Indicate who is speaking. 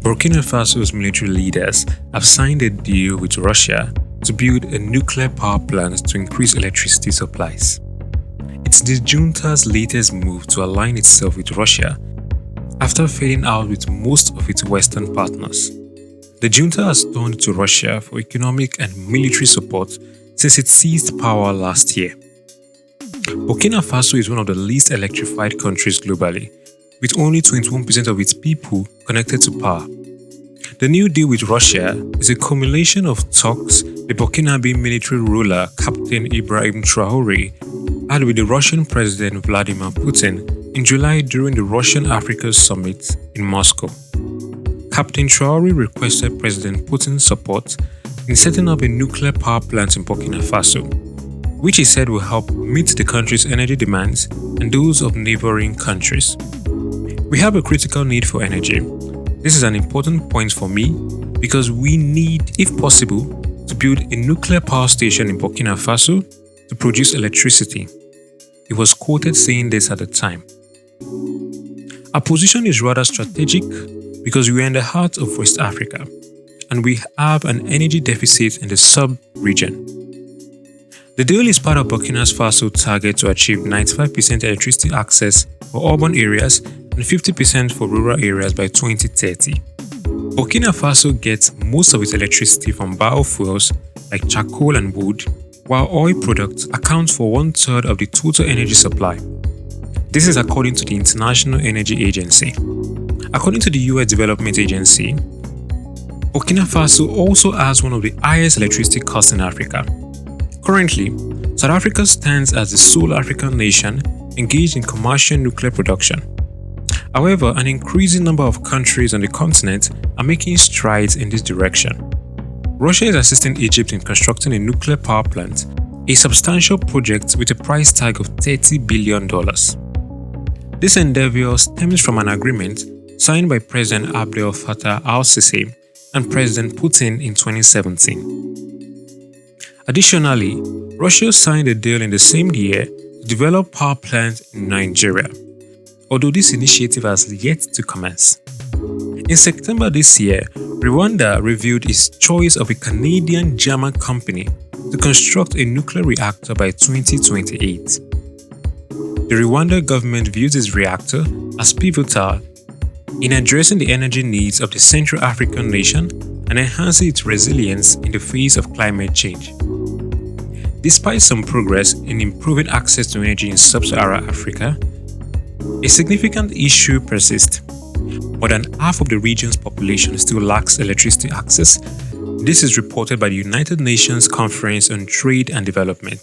Speaker 1: Burkina Faso's military leaders have signed a deal with Russia to build a nuclear power plant to increase electricity supplies. It's the junta's latest move to align itself with Russia after failing out with most of its Western partners. The junta has turned to Russia for economic and military support since it seized power last year. Burkina Faso is one of the least electrified countries globally, with only 21% of its people connected to power. The new deal with Russia is a culmination of talks the Burkinabe military ruler Captain Ibrahim Traore had with the Russian President Vladimir Putin in July during the Russian-Africa Summit in Moscow. Captain Traore requested President Putin's support in setting up a nuclear power plant in Burkina Faso, which he said will help meet the country's energy demands and those of neighboring countries. We have a critical need for energy. This is an important point for me because we need, if possible, to build a nuclear power station in Burkina Faso to produce electricity. He was quoted saying this at the time. Our position is rather strategic because we are in the heart of West Africa and we have an energy deficit in the sub-region. The deal is part of Burkina Faso's target to achieve 95% electricity access for urban areas and 50% for rural areas by 2030. Burkina Faso gets most of its electricity from biofuels like charcoal and wood, while oil products account for 1/3 of the total energy supply. This is according to the International Energy Agency. According to the US Development Agency, Burkina Faso also has one of the highest electricity costs in Africa. Currently, South Africa stands as the sole African nation engaged in commercial nuclear production. However, an increasing number of countries on the continent are making strides in this direction. Russia is assisting Egypt in constructing a nuclear power plant, a substantial project with a price tag of $30 billion. This endeavor stems from an agreement signed by President Abdel Fattah al-Sisi and President Putin in 2017. Additionally, Russia signed a deal in the same year to develop power plants in Nigeria, although this initiative has yet to commence. In September this year, Rwanda revealed its choice of a Canadian-German company to construct a nuclear reactor by 2028. The Rwanda government views this reactor as pivotal in addressing the energy needs of the Central African nation and enhancing its resilience in the face of climate change. Despite some progress in improving access to energy in sub-Saharan Africa, a significant issue persists. More than half of the region's population still lacks electricity access. This is reported by the United Nations Conference on Trade and Development.